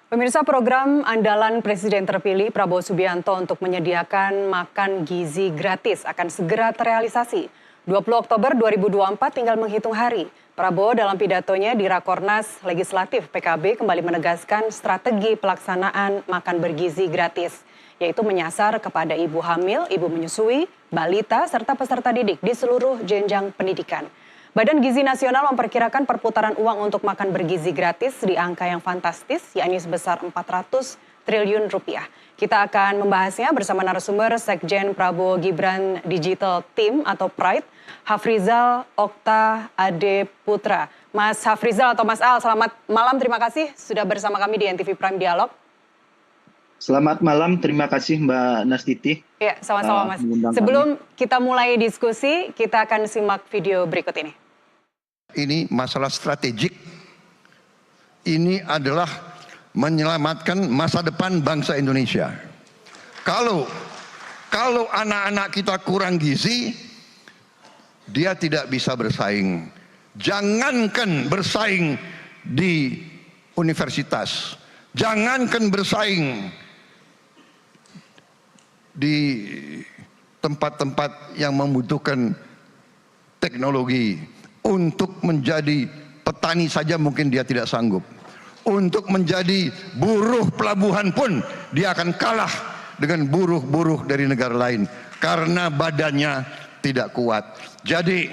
Pemirsa, program andalan Presiden terpilih Prabowo Subianto untuk menyediakan makan gizi gratis akan segera terrealisasi. 20 Oktober 2024 tinggal menghitung hari. Prabowo dalam pidatonya di Rakornas Legislatif PKB kembali menegaskan strategi pelaksanaan makan bergizi gratis, yaitu menyasar kepada ibu hamil, ibu menyusui, balita, serta peserta didik di seluruh jenjang pendidikan. Badan Gizi Nasional memperkirakan perputaran uang untuk makan bergizi gratis di angka yang fantastis, yakni sebesar 400 triliun rupiah. Kita akan membahasnya bersama narasumber Sekjen Prabowo Gibran Digital Team atau Pride, Hafrizal Okta Ade Putra. Mas Hafrizal atau Mas Al, selamat malam, terima kasih sudah bersama kami di NTV Prime Dialog. Selamat malam, terima kasih Mbak Nastiti. Ya, sama-sama Mas. Sebelum kita mulai diskusi, kita akan simak video berikut ini. Ini masalah strategik. Ini adalah menyelamatkan masa depan bangsa Indonesia. Kalau anak-anak kita kurang gizi, dia tidak bisa bersaing. Jangankan bersaing di universitas, jangankan bersaing di tempat-tempat yang membutuhkan teknologi. Untuk menjadi petani saja mungkin dia tidak sanggup. Untuk menjadi buruh pelabuhan pun dia akan kalah dengan buruh-buruh dari negara lain. Karena badannya tidak kuat. Jadi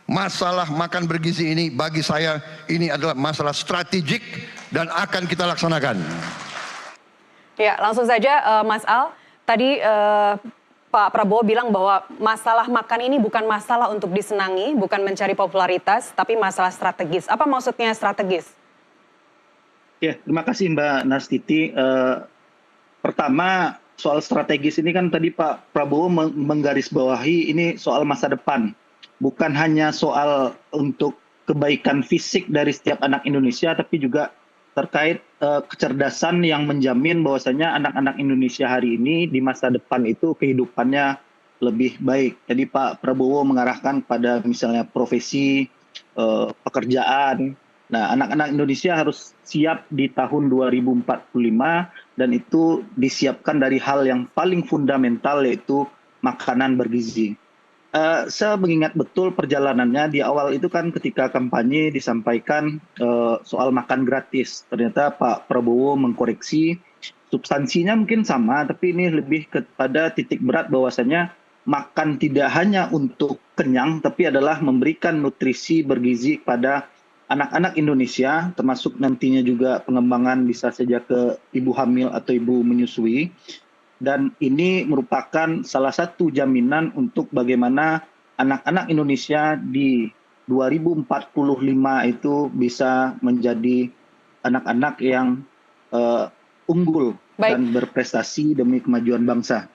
masalah makan bergizi ini bagi saya ini adalah masalah strategik dan akan kita laksanakan. Ya, langsung saja Mas Al. Tadi Pak Prabowo bilang bahwa masalah makan ini bukan masalah untuk disenangi, bukan mencari popularitas, tapi masalah strategis. Apa maksudnya strategis? Ya, terima kasih Mbak Nastiti. Pertama, soal strategis ini kan tadi Pak Prabowo menggarisbawahi ini soal masa depan. Bukan hanya soal untuk kebaikan fisik dari setiap anak Indonesia, tapi juga terkait kecerdasan yang menjamin bahwasanya anak-anak Indonesia hari ini di masa depan itu kehidupannya lebih baik. Jadi Pak Prabowo mengarahkan pada misalnya profesi, pekerjaan. Nah, anak-anak Indonesia harus siap di tahun 2045 dan itu disiapkan dari hal yang paling fundamental yaitu makanan bergizi. Saya mengingat betul perjalanannya di awal itu kan ketika kampanye disampaikan soal makan gratis. Ternyata Pak Prabowo mengkoreksi substansinya mungkin sama, tapi ini lebih kepada titik berat bahwasanya makan tidak hanya untuk kenyang, tapi adalah memberikan nutrisi bergizi pada anak-anak Indonesia, termasuk nantinya juga pengembangan bisa saja ke ibu hamil atau ibu menyusui. Dan ini merupakan salah satu jaminan untuk bagaimana anak-anak Indonesia di 2045 itu bisa menjadi anak-anak yang unggul dan berprestasi demi kemajuan bangsa.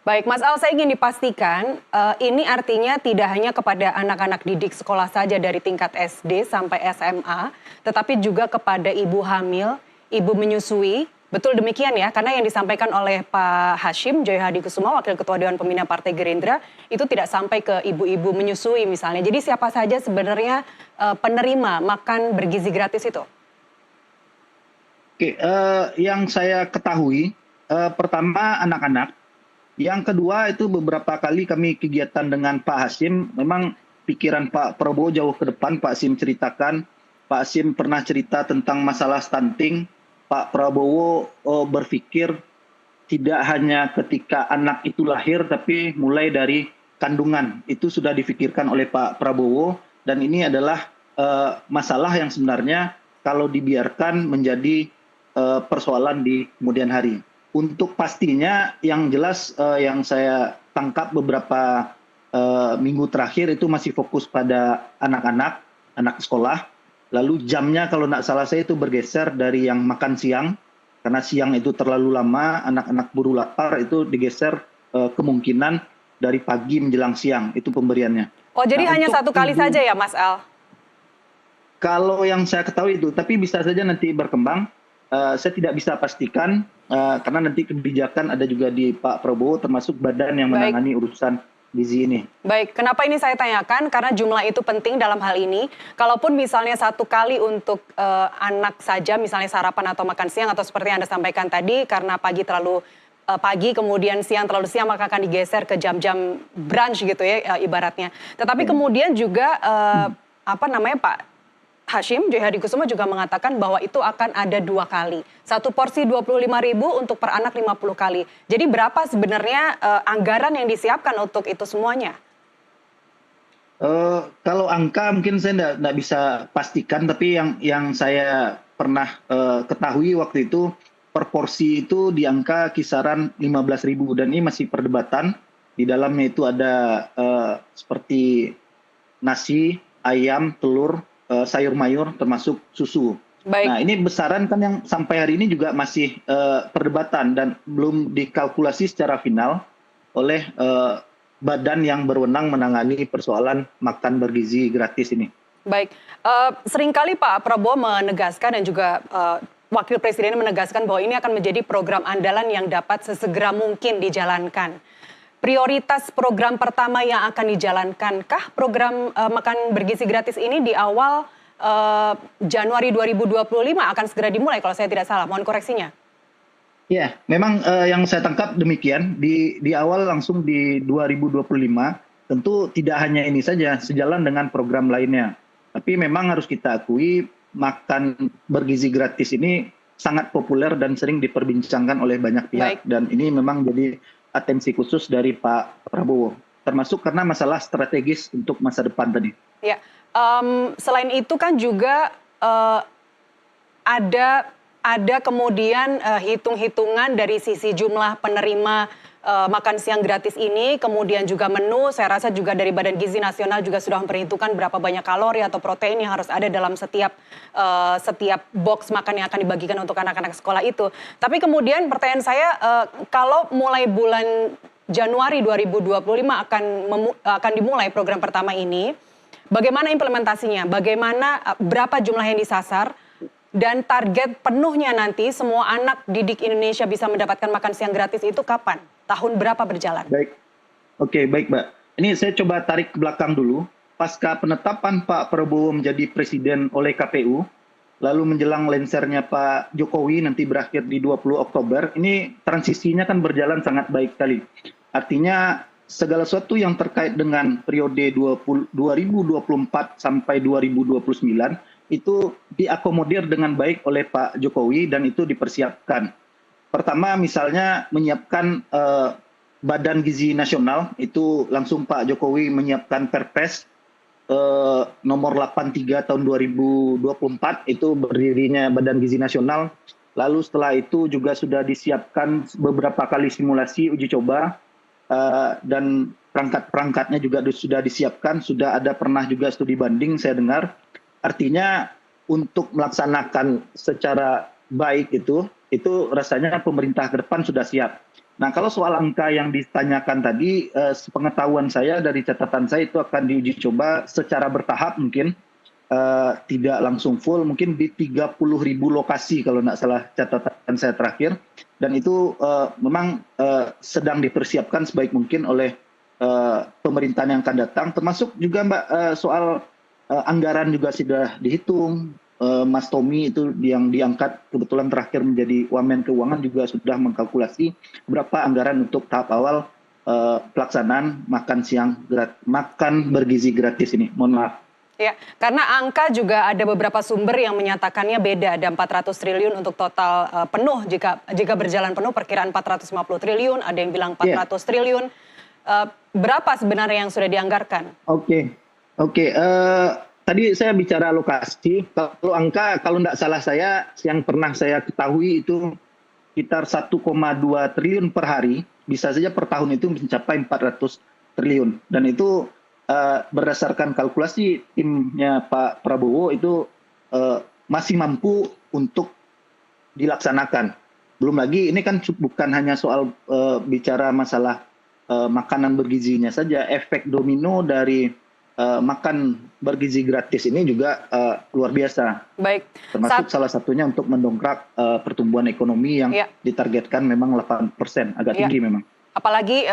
Baik, Mas Al, saya ingin dipastikan ini artinya tidak hanya kepada anak-anak didik sekolah saja dari tingkat SD sampai SMA, tetapi juga kepada ibu hamil, ibu menyusui. Betul demikian ya, karena yang disampaikan oleh Pak Hashim Joy Hadikusuma, Wakil Ketua Dewan Pembina Partai Gerindra, itu tidak sampai ke ibu-ibu menyusui misalnya. Jadi siapa saja sebenarnya penerima makan bergizi gratis itu? Oke, yang saya ketahui, pertama anak-anak. Yang kedua itu beberapa kali kami kegiatan dengan Pak Hashim, memang pikiran Pak Prabowo jauh ke depan. Pak Hashim ceritakan, Pak Hashim pernah cerita tentang masalah stunting. Pak Prabowo berpikir tidak hanya ketika anak itu lahir, tapi mulai dari kandungan. Itu sudah difikirkan oleh Pak Prabowo, dan ini adalah masalah yang sebenarnya kalau dibiarkan menjadi persoalan di kemudian hari. Untuk pastinya yang jelas yang saya tangkap beberapa minggu terakhir itu masih fokus pada anak-anak, anak sekolah. Lalu jamnya kalau tidak salah saya itu bergeser dari yang makan siang, karena siang itu terlalu lama, anak-anak buru lapar itu digeser kemungkinan dari pagi menjelang siang, itu pemberiannya. Oh, jadi hanya satu kali saja ya Mas Al? Kalau yang saya ketahui itu, tapi bisa saja nanti berkembang. Saya tidak bisa pastikan, karena nanti kebijakan ada juga di Pak Prabowo, termasuk badan yang menangani urusan gizi ini. Baik, kenapa ini saya tanyakan? Karena jumlah itu penting dalam hal ini. Kalaupun misalnya satu kali untuk anak saja, misalnya sarapan atau makan siang, atau seperti yang Anda sampaikan tadi, karena pagi terlalu pagi, kemudian siang terlalu siang, maka akan digeser ke jam-jam brunch gitu ya, ibaratnya. Tetapi kemudian juga, Pak Hashim Joy Hadikusumo juga mengatakan bahwa itu akan ada 2 kali. Satu porsi 25.000 untuk per anak 50 kali. Jadi berapa sebenarnya anggaran yang disiapkan untuk itu semuanya? Kalau angka mungkin saya nggak bisa pastikan, tapi yang saya pernah ketahui waktu itu per porsi itu di angka kisaran 15.000, dan ini masih perdebatan. Di dalamnya itu ada seperti nasi, ayam, telur, sayur mayur termasuk susu. Baik. Nah, ini besaran kan yang sampai hari ini juga masih perdebatan dan belum dikalkulasi secara final oleh badan yang berwenang menangani persoalan makan bergizi gratis ini. Baik, seringkali Pak Prabowo menegaskan dan juga Wakil Presiden menegaskan bahwa ini akan menjadi program andalan yang dapat sesegera mungkin dijalankan. Prioritas program pertama yang akan dijalankankah program makan bergizi gratis ini di awal Januari 2025 akan segera dimulai kalau saya tidak salah, mohon koreksinya. Ya, memang yang saya tangkap demikian, di awal langsung di 2025, tentu tidak hanya ini saja, sejalan dengan program lainnya. Tapi memang harus kita akui, makan bergizi gratis ini sangat populer dan sering diperbincangkan oleh banyak pihak. Baik. Dan ini memang jadi atensi khusus dari Pak Prabowo, termasuk karena masalah strategis untuk masa depan tadi. Ya, selain itu kan juga ada kemudian hitung-hitungan dari sisi jumlah penerima makan siang gratis ini, kemudian juga menu. Saya rasa juga dari Badan Gizi Nasional juga sudah memperhitungkan berapa banyak kalori atau protein yang harus ada dalam setiap box makan yang akan dibagikan untuk anak-anak sekolah itu. Tapi kemudian pertanyaan saya, kalau mulai bulan Januari 2025 akan dimulai program pertama ini, bagaimana implementasinya? Bagaimana berapa jumlah yang disasar? Dan target penuhnya nanti semua anak didik Indonesia bisa mendapatkan makan siang gratis itu kapan? Tahun berapa berjalan? Baik, oke, baik Mbak. Ini saya coba tarik ke belakang dulu. Pasca penetapan Pak Prabowo menjadi presiden oleh KPU, lalu menjelang lengsernya Pak Jokowi nanti berakhir di 20 Oktober, ini transisinya kan berjalan sangat baik sekali. Artinya segala sesuatu yang terkait dengan periode 2024 sampai 2029, itu diakomodir dengan baik oleh Pak Jokowi dan itu dipersiapkan. Pertama misalnya menyiapkan Badan Gizi Nasional, itu langsung Pak Jokowi menyiapkan Perpres nomor 83 tahun 2024, itu berdirinya Badan Gizi Nasional. Lalu setelah itu juga sudah disiapkan beberapa kali simulasi uji coba dan perangkat-perangkatnya juga sudah disiapkan, sudah ada pernah juga studi banding saya dengar. Artinya untuk melaksanakan secara baik itu rasanya pemerintah ke depan sudah siap. Nah, kalau soal angka yang ditanyakan tadi, sepengetahuan saya dari catatan saya itu akan diuji coba secara bertahap mungkin, tidak langsung full, mungkin di 30.000 lokasi kalau tidak salah catatan saya terakhir. Dan itu memang sedang dipersiapkan sebaik mungkin oleh pemerintahan yang akan datang, termasuk juga Mbak soal anggaran juga sudah dihitung. Mas Tommy itu yang diangkat kebetulan terakhir menjadi Wamen Keuangan juga sudah mengkalkulasi berapa anggaran untuk tahap awal pelaksanaan makan bergizi gratis ini. Mohon maaf. Ya, karena angka juga ada beberapa sumber yang menyatakannya beda. Ada 400 triliun untuk total penuh, jika berjalan penuh perkiraan 450 triliun, ada yang bilang 400 triliun. Berapa sebenarnya yang sudah dianggarkan? Oke. Tadi saya bicara lokasi, kalau angka, kalau tidak salah saya, yang pernah saya ketahui itu sekitar 1,2 triliun per hari, bisa saja per tahun itu mencapai 400 triliun. Dan itu berdasarkan kalkulasi timnya Pak Prabowo itu masih mampu untuk dilaksanakan. Belum lagi ini kan bukan hanya soal bicara masalah makanan bergizinya saja, efek domino dari makan bergizi gratis ini juga luar biasa. Baik. Termasuk salah satunya untuk mendongkrak pertumbuhan ekonomi yang ditargetkan memang 8%, agak tinggi memang. Apalagi